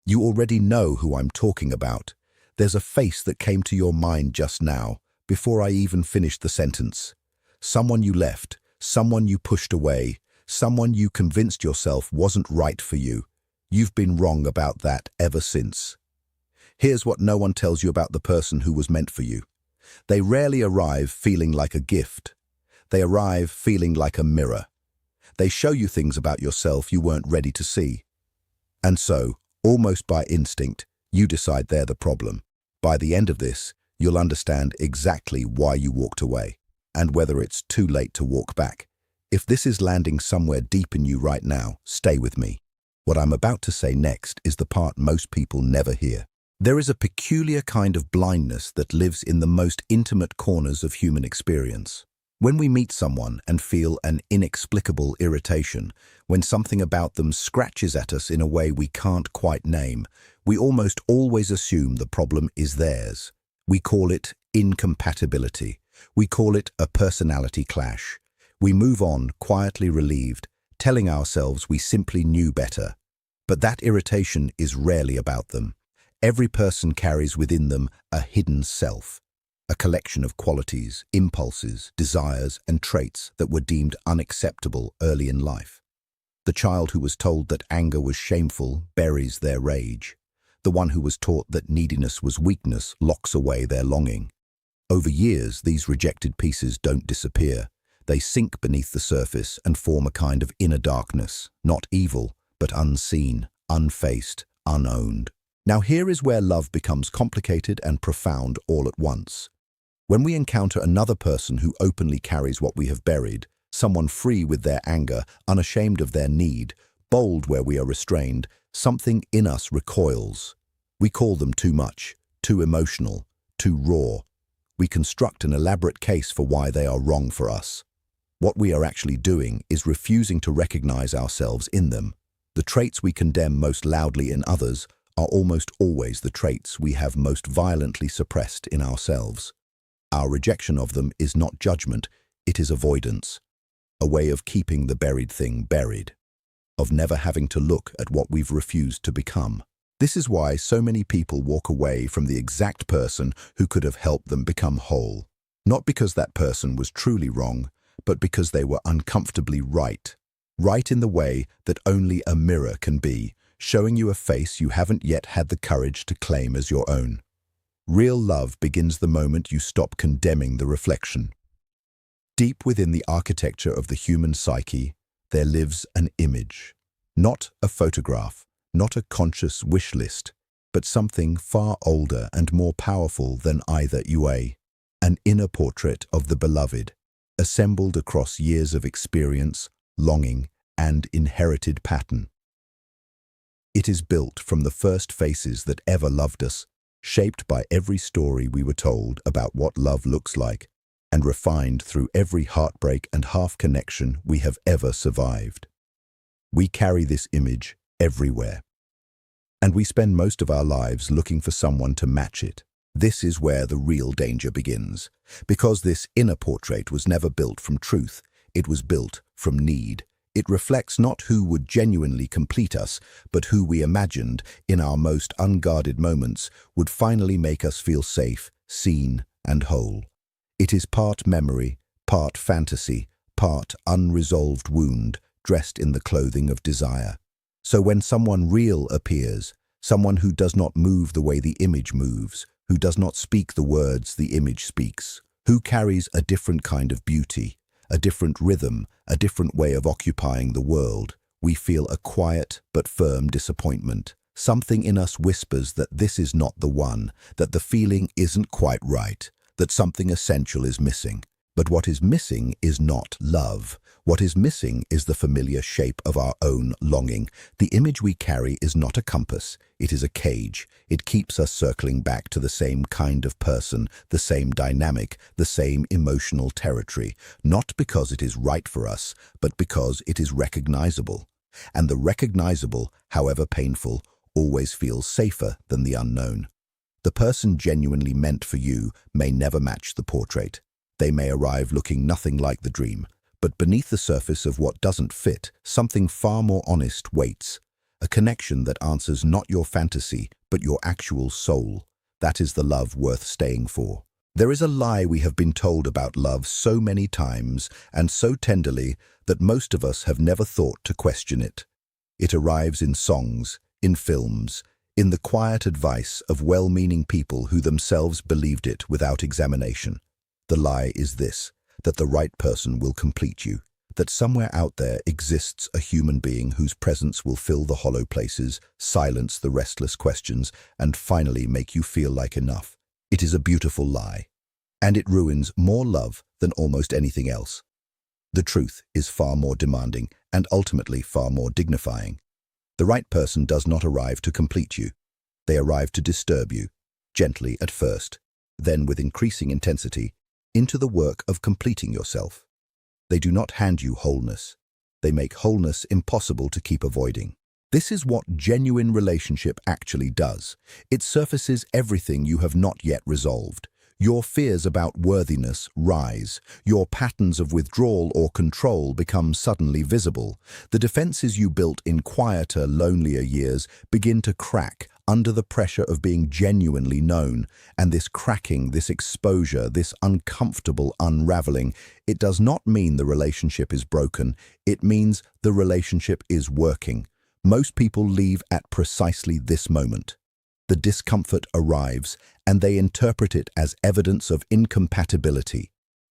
You already know who I'm talking about. There's a face that came to your mind just now, before I even finished the sentence. Someone you left, someone you pushed away, someone you convinced yourself wasn't right for you. You've been wrong about that ever since. Here's what no one tells you about the person who was meant for you. They rarely arrive feeling like a gift. They arrive feeling like a mirror. They show you things about yourself you weren't ready to see. And so, almost by instinct, you decide they're the problem. By the end of this, you'll understand exactly why you walked away, and whether it's too late to walk back. If this is landing somewhere deep in you right now, stay with me. What I'm about to say next is the part most people never hear. There is a peculiar kind of blindness that lives in the most intimate corners of human experience. When we meet someone and feel an inexplicable irritation, when something about them scratches at us in a way we can't quite name, we almost always assume the problem is theirs. We call it incompatibility. We call it a personality clash. We move on, quietly relieved, telling ourselves we simply knew better. But that irritation is rarely about them. Every person carries within them a hidden self, a collection of qualities, impulses, desires, and traits that were deemed unacceptable early in life. The child who was told that anger was shameful buries their rage. The one who was taught that neediness was weakness locks away their longing. Over years, these rejected pieces don't disappear. They sink beneath the surface and form a kind of inner darkness, not evil, but unseen, unfaced, unowned. Now here is where love becomes complicated and profound all at once. When we encounter another person who openly carries what we have buried, someone free with their anger, unashamed of their need, bold where we are restrained, something in us recoils. We call them too much, too emotional, too raw. We construct an elaborate case for why they are wrong for us. What we are actually doing is refusing to recognize ourselves in them. The traits we condemn most loudly in others are almost always the traits we have most violently suppressed in ourselves. Our rejection of them is not judgment, it is avoidance, a way of keeping the buried thing buried, of never having to look at what we've refused to become. This is why so many people walk away from the exact person who could have helped them become whole. Not because that person was truly wrong, but because they were uncomfortably right. Right in the way that only a mirror can be, showing you a face you haven't yet had the courage to claim as your own. Real love begins the moment you stop condemning the reflection. Deep within the architecture of the human psyche, there lives an image. Not a photograph, not a conscious wish list, but something far older and more powerful than either UA. An inner portrait of the beloved, assembled across years of experience, longing, and inherited pattern. It is built from the first faces that ever loved us, shaped by every story we were told about what love looks like, and refined through every heartbreak and half-connection we have ever survived. We carry this image everywhere, and we spend most of our lives looking for someone to match it. This is where the real danger begins, because this inner portrait was never built from truth, it was built from need. It reflects not who would genuinely complete us, but who we imagined, in our most unguarded moments, would finally make us feel safe, seen, and whole. It is part memory, part fantasy, part unresolved wound, dressed in the clothing of desire. So when someone real appears, someone who does not move the way the image moves, who does not speak the words the image speaks, who carries a different kind of beauty, a different rhythm, a different way of occupying the world, we feel a quiet but firm disappointment. Something in us whispers that this is not the one, that the feeling isn't quite right, that something essential is missing. But what is missing is not love. What is missing is the familiar shape of our own longing. The image we carry is not a compass, it is a cage. It keeps us circling back to the same kind of person, the same dynamic, the same emotional territory, not because it is right for us, but because it is recognizable. And the recognizable, however painful, always feels safer than the unknown. The person genuinely meant for you may never match the portrait. They may arrive looking nothing like the dream. But beneath the surface of what doesn't fit, something far more honest waits. a connection that answers not your fantasy, but your actual soul. That is the love worth staying for. There is a lie we have been told about love so many times and so tenderly that most of us have never thought to question it. It arrives in songs, in films, in the quiet advice of well-meaning people who themselves believed it without examination. The lie is this, that the right person will complete you, that somewhere out there exists a human being whose presence will fill the hollow places, silence the restless questions, and finally make you feel like enough. It is a beautiful lie, and it ruins more love than almost anything else. The truth is far more demanding and ultimately far more dignifying. The right person does not arrive to complete you. They arrive to disturb you, gently at first, then with increasing intensity, into the work of completing yourself. They do not hand you wholeness. They make wholeness impossible to keep avoiding. This is what genuine relationship actually does. It surfaces everything you have not yet resolved. Your fears about worthiness rise. Your patterns of withdrawal or control become suddenly visible. The defenses you built in quieter, lonelier years begin to crack under the pressure of being genuinely known. And this cracking, this exposure, this uncomfortable unraveling, it does not mean the relationship is broken. It means the relationship is working. Most people leave at precisely this moment. The discomfort arrives, and they interpret it as evidence of incompatibility.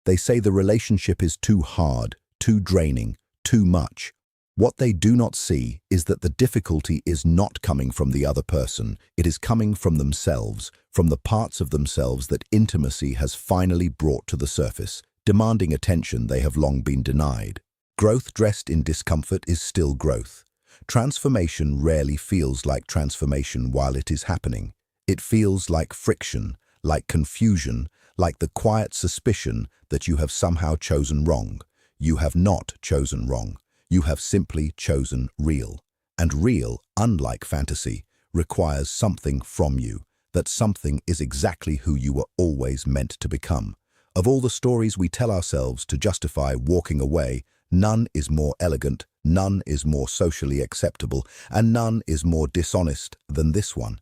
They say the relationship is too hard, too draining, too much. What they do not see is that the difficulty is not coming from the other person. It is coming from themselves, from the parts of themselves that intimacy has finally brought to the surface, demanding attention they have long been denied. Growth dressed in discomfort is still growth. Transformation rarely feels like transformation while it is happening. It feels like friction, like confusion, like the quiet suspicion that you have somehow chosen wrong. You have not chosen wrong. You have simply chosen real. And real, unlike fantasy, requires something from you. That something is exactly who you were always meant to become. Of all the stories we tell ourselves to justify walking away, none is more elegant, none is more socially acceptable, and none is more dishonest than this one.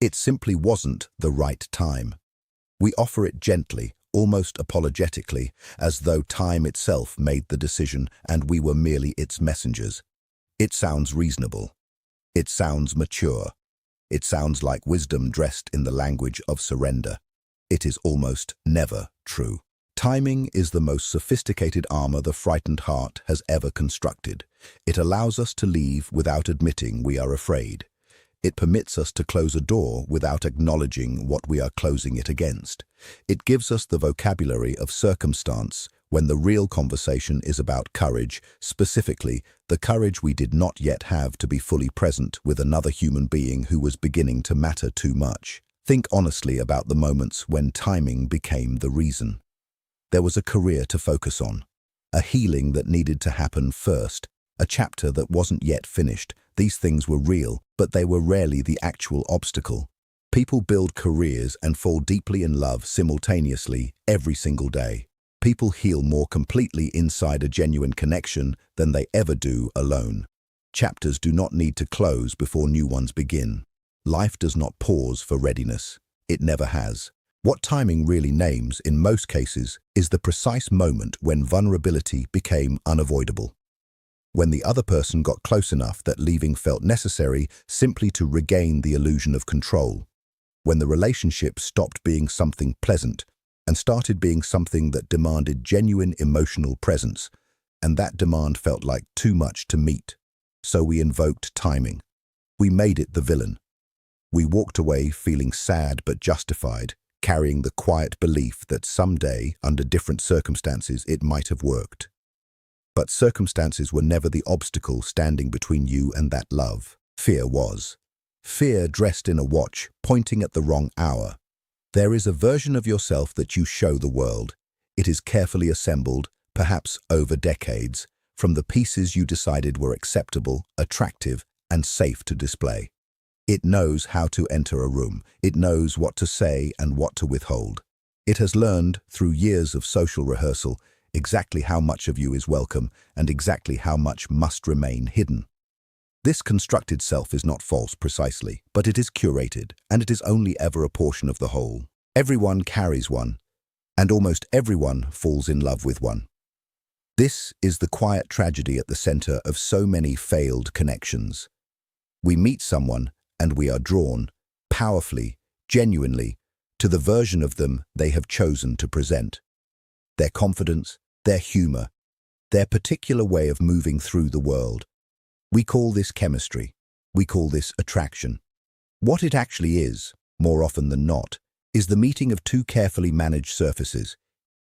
It simply wasn't the right time. We offer it gently, almost apologetically, as though time itself made the decision and we were merely its messengers. It sounds reasonable. It sounds mature. It sounds like wisdom dressed in the language of surrender. It is almost never true. Timing is the most sophisticated armor the frightened heart has ever constructed. It allows us to leave without admitting we are afraid. It permits us to close a door without acknowledging what we are closing it against. It gives us the vocabulary of circumstance when the real conversation is about courage, specifically the courage we did not yet have to be fully present with another human being who was beginning to matter too much. Think honestly about the moments when timing became the reason. There was a career to focus on, a healing that needed to happen first, a chapter that wasn't yet finished. These things were real, but they were rarely the actual obstacle. People build careers and fall deeply in love simultaneously every single day. People heal more completely inside a genuine connection than they ever do alone. Chapters do not need to close before new ones begin. Life does not pause for readiness. It never has. What timing really names, in most cases, is the precise moment when vulnerability became unavoidable. When the other person got close enough that leaving felt necessary simply to regain the illusion of control. When the relationship stopped being something pleasant and started being something that demanded genuine emotional presence, and that demand felt like too much to meet. So we invoked timing. We made it the villain. We walked away feeling sad but justified, carrying the quiet belief that someday, under different circumstances, it might have worked. But circumstances were never the obstacle standing between you and that love. Fear was. Fear dressed in a watch, pointing at the wrong hour. There is a version of yourself that you show the world. It is carefully assembled, perhaps over decades, from the pieces you decided were acceptable, attractive, and safe to display. It knows how to enter a room. It knows what to say and what to withhold. It has learned, through years of social rehearsal, exactly how much of you is welcome and exactly how much must remain hidden. This constructed self is not false precisely, but it is curated, and it is only ever a portion of the whole. Everyone carries one, and almost everyone falls in love with one. This is the quiet tragedy at the center of so many failed connections. We meet someone, and we are drawn, powerfully, genuinely, to the version of them they have chosen to present. Their confidence, their humor, their particular way of moving through the world. We call this chemistry. We call this attraction. What it actually is, more often than not, is the meeting of two carefully managed surfaces,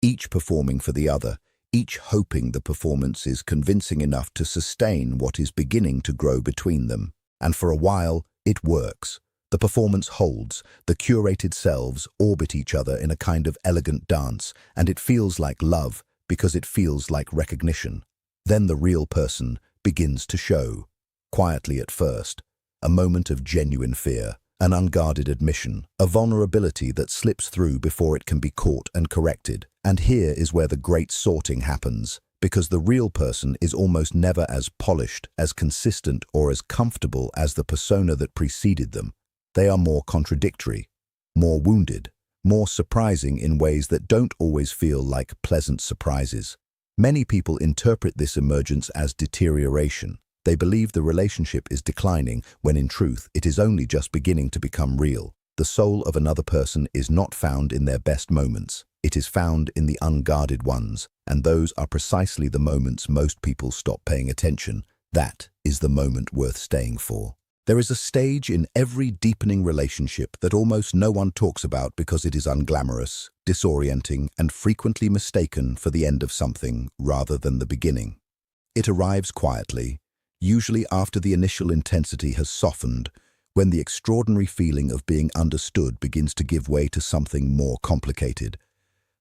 each performing for the other, each hoping the performance is convincing enough to sustain what is beginning to grow between them. And for a while, it works. The performance holds, the curated selves orbit each other in a kind of elegant dance, and it feels like love because it feels like recognition. Then the real person begins to show, quietly at first, a moment of genuine fear, an unguarded admission, a vulnerability that slips through before it can be caught and corrected. And here is where the great sorting happens, because the real person is almost never as polished, as consistent, or as comfortable as the persona that preceded them. They are more contradictory, more wounded, more surprising in ways that don't always feel like pleasant surprises. Many people interpret this emergence as deterioration. They believe the relationship is declining when in truth it is only just beginning to become real. The soul of another person is not found in their best moments. It is found in the unguarded ones, and those are precisely the moments most people stop paying attention. That is the moment worth staying for. There is a stage in every deepening relationship that almost no one talks about because it is unglamorous, disorienting, and frequently mistaken for the end of something rather than the beginning. It arrives quietly, usually after the initial intensity has softened, when the extraordinary feeling of being understood begins to give way to something more complicated.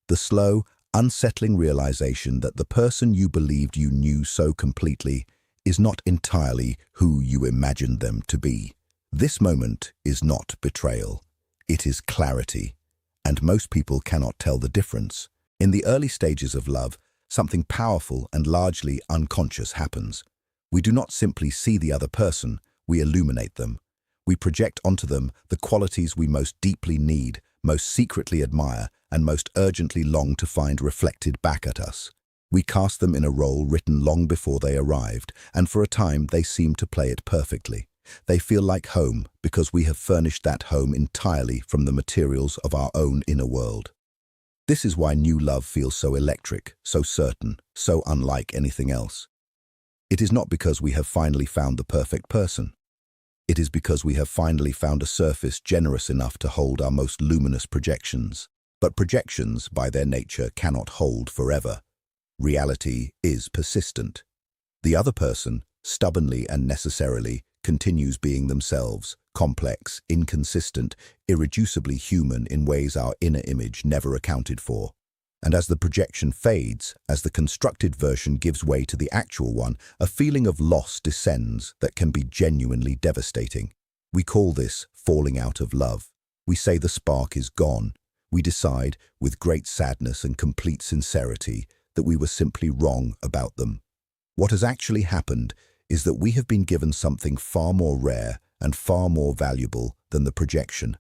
The slow, unsettling realization that the person you believed you knew so completely is not entirely who you imagined them to be. This moment is not betrayal. It is clarity, and most people cannot tell the difference. In the early stages of love, something powerful and largely unconscious happens. We do not simply see the other person, we illuminate them. We project onto them the qualities we most deeply need, most secretly admire, and most urgently long to find reflected back at us. We cast them in a role written long before they arrived, and for a time they seem to play it perfectly. They feel like home because we have furnished that home entirely from the materials of our own inner world. This is why new love feels so electric, so certain, so unlike anything else. It is not because we have finally found the perfect person. It is because we have finally found a surface generous enough to hold our most luminous projections. But projections, by their nature, cannot hold forever. Reality is persistent. The other person, stubbornly and necessarily, continues being themselves, complex, inconsistent, irreducibly human in ways our inner image never accounted for. And as the projection fades, as the constructed version gives way to the actual one, a feeling of loss descends that can be genuinely devastating. We call this falling out of love. We say the spark is gone. We decide, with great sadness and complete sincerity, that we were simply wrong about them. What has actually happened is that we have been given something far more rare and far more valuable than the projection.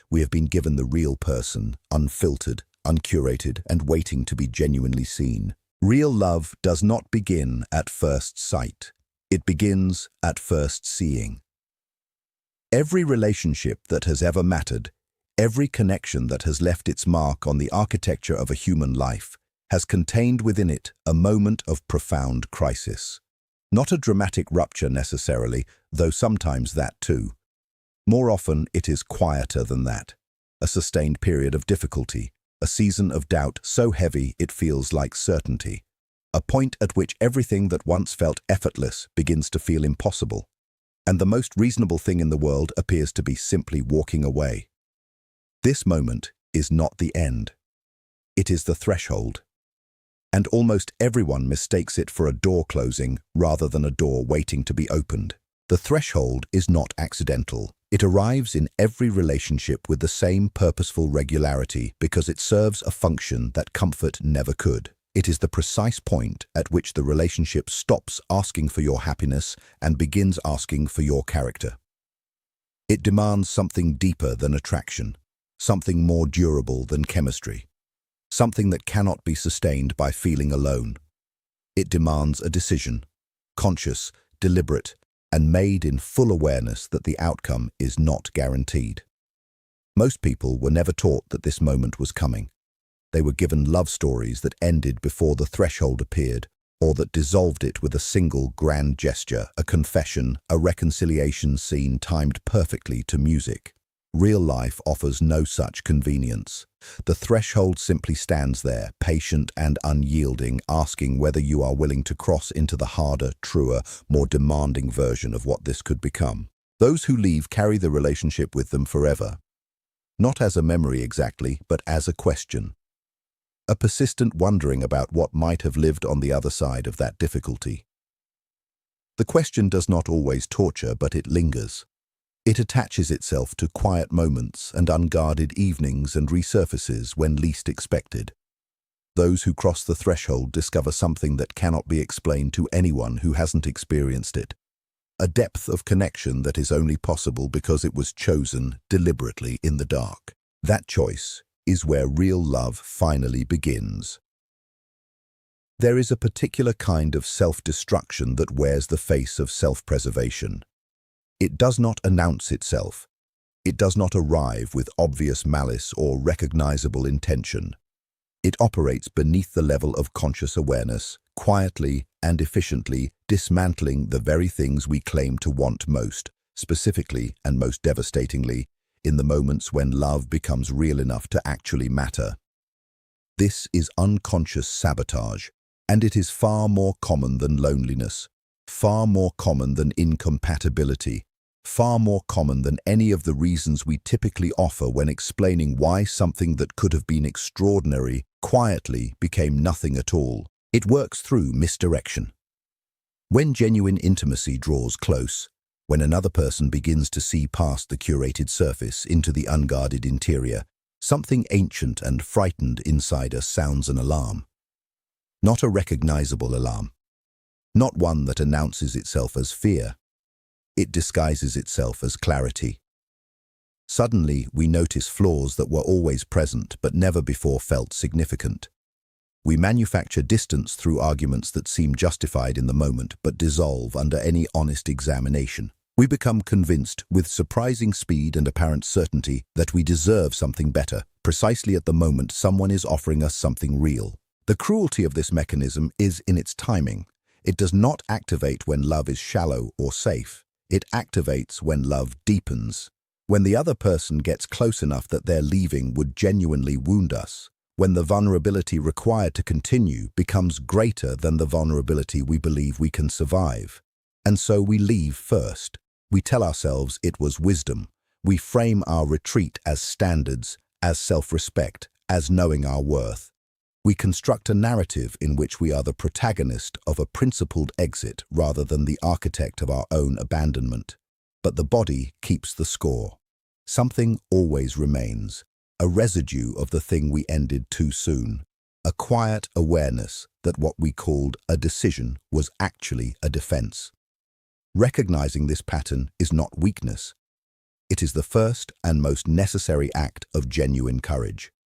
We have been given the real person, unfiltered, uncurated, and waiting to be genuinely seen. Real love does not begin at first sight. It begins at first seeing. Every relationship that has ever mattered, every connection that has left its mark on the architecture of a human life, has contained within it a moment of profound crisis. Not a dramatic rupture necessarily, though sometimes that too. More often it is quieter than that. A sustained period of difficulty, a season of doubt so heavy it feels like certainty. A point at which everything that once felt effortless begins to feel impossible. And the most reasonable thing in the world appears to be simply walking away. This moment is not the end. It is the threshold. And almost everyone mistakes it for a door closing rather than a door waiting to be opened. The threshold is not accidental. It arrives in every relationship with the same purposeful regularity because it serves a function that comfort never could. It is the precise point at which the relationship stops asking for your happiness and begins asking for your character. It demands something deeper than attraction, something more durable than chemistry, something that cannot be sustained by feeling alone. It demands a decision, conscious, deliberate, and made in full awareness that the outcome is not guaranteed. Most people were never taught that this moment was coming. They were given love stories that ended before the threshold appeared, or that dissolved it with a single grand gesture, a confession, a reconciliation scene timed perfectly to music. Real life offers no such convenience. The threshold simply stands there, patient and unyielding, asking whether you are willing to cross into the harder, truer, more demanding version of what this could become. Those who leave carry the relationship with them forever. Not as a memory exactly, but as a question. A persistent wondering about what might have lived on the other side of that difficulty. The question does not always torture, but it lingers. It attaches itself to quiet moments and unguarded evenings and resurfaces when least expected. Those who cross the threshold discover something that cannot be explained to anyone who hasn't experienced it. A depth of connection that is only possible because it was chosen deliberately in the dark. That choice is where real love finally begins. There is a particular kind of self-destruction that wears the face of self-preservation. It does not announce itself. It does not arrive with obvious malice or recognizable intention. It operates beneath the level of conscious awareness, quietly and efficiently dismantling the very things we claim to want most, specifically and most devastatingly, in the moments when love becomes real enough to actually matter. This is unconscious sabotage, and it is far more common than loneliness, far more common than incompatibility, far more common than any of the reasons we typically offer when explaining why something that could have been extraordinary quietly became nothing at all. It works through misdirection. When genuine intimacy draws close, when another person begins to see past the curated surface into the unguarded interior, something ancient and frightened inside us sounds an alarm. Not a recognizable alarm. Not one that announces itself as fear. It disguises itself as clarity. Suddenly, we notice flaws that were always present but never before felt significant. We manufacture distance through arguments that seem justified in the moment but dissolve under any honest examination. We become convinced with surprising speed and apparent certainty that we deserve something better, precisely at the moment someone is offering us something real. The cruelty of this mechanism is in its timing. It does not activate when love is shallow or safe. It activates when love deepens. When the other person gets close enough that their leaving would genuinely wound us. When the vulnerability required to continue becomes greater than the vulnerability we believe we can survive. And so we leave first. We tell ourselves it was wisdom. We frame our retreat as standards, as self-respect, as knowing our worth. We construct a narrative in which we are the protagonist of a principled exit rather than the architect of our own abandonment. But the body keeps the score. Something always remains, a residue of the thing we ended too soon, a quiet awareness that what we called a decision was actually a defense. Recognizing this pattern is not weakness. It is the first and most necessary act of genuine courage.